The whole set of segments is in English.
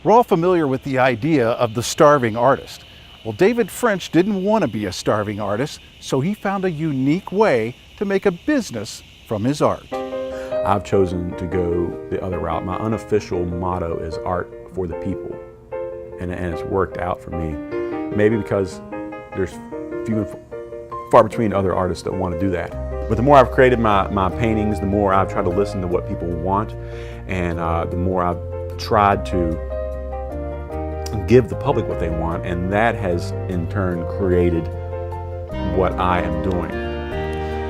We're all familiar with the idea of the starving artist. Well, David French didn't want to be a starving artist, so he found a unique way to make a business from his art. I've chosen to go the other route. My unofficial motto is art for the people, and it's worked out for me. Maybe because there's few and far between other artists that want to do that. But the more I've created my paintings, the more I've tried to listen to what people want, and the more I've tried to give the public what they want, and that has in turn created what I am doing.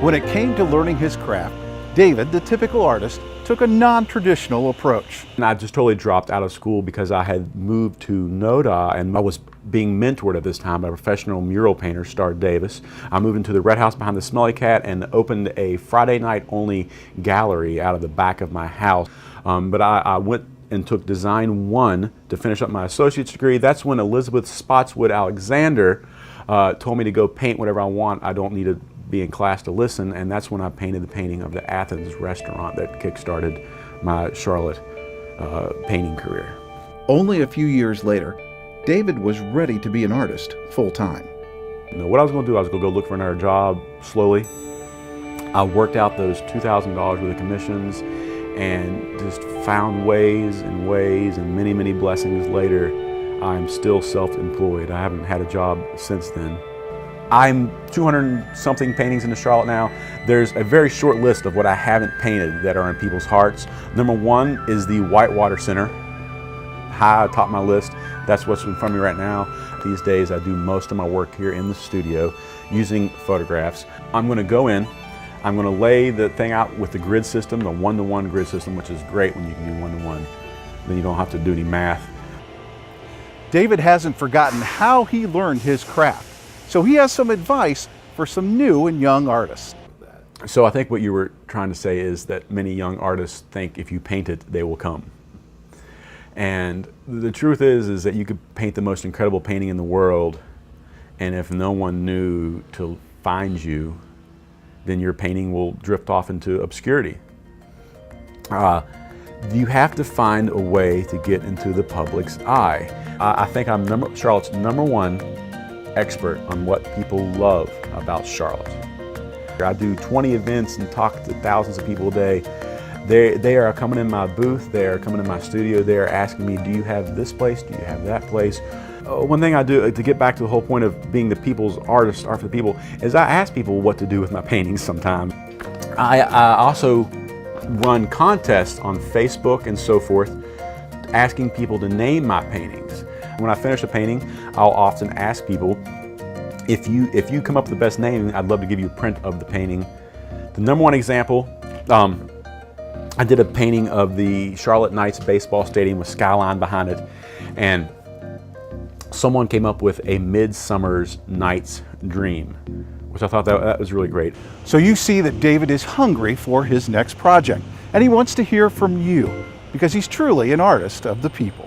When it came to learning his craft, David, the typical artist, took a non-traditional approach. And I just totally dropped out of school because I had moved to Noda, and I was being mentored at this time by a professional mural painter, Star Davis. I moved into the red house behind the Smelly Cat and opened a Friday night only gallery out of the back of my house. But I went and took Design 1 to finish up my associate's degree. That's when Elizabeth Spotswood Alexander told me to go paint whatever I want. I don't need to be in class to listen, and that's when I painted the painting of the Athens restaurant that kick-started my Charlotte painting career. Only a few years later, David was ready to be an artist full-time. You know, what I was going to do, I was going to go look for another job slowly. I worked out those $2,000 worth of commissions and just found ways and ways, and many, many blessings later, I'm still self-employed. I haven't had a job since then. I'm 200-something paintings into Charlotte now. There's a very short list of what I haven't painted that are in people's hearts. Number one is the Whitewater Center, high atop my list. That's what's in front of me right now. These days I do most of my work here in the studio using photographs. I'm going to go in, I'm going to lay the thing out with the grid system, the one-to-one grid system, which is great when you can do one-to-one. Then you don't have to do any math. David hasn't forgotten how he learned his craft, so he has some advice for some new and young artists. So I think what you were trying to say is that many young artists think if you paint it, they will come. And the truth is that you could paint the most incredible painting in the world, and if no one knew to find you, then your painting will drift off into obscurity. You have to find a way to get into the public's eye. I think I'm Charlotte's #1 expert on what people love about Charlotte. I do 20 events and talk to thousands of people a day. They are coming in my booth, they are coming in my studio, they are asking me, do you have this place, do you have that place? One thing I do, to get back to the whole point of being the people's artist, art for the people, is I ask people what to do with my paintings sometimes. I also run contests on Facebook and so forth, asking people to name my paintings. When I finish a painting, I'll often ask people, if you come up with the best name, I'd love to give you a print of the painting. The #1 example, I did a painting of the Charlotte Knights baseball stadium with skyline behind it, and someone came up with a Midsummer's Night's Dream, which I thought that was really great. So you see that David is hungry for his next project, and he wants to hear from you, because he's truly an artist of the people.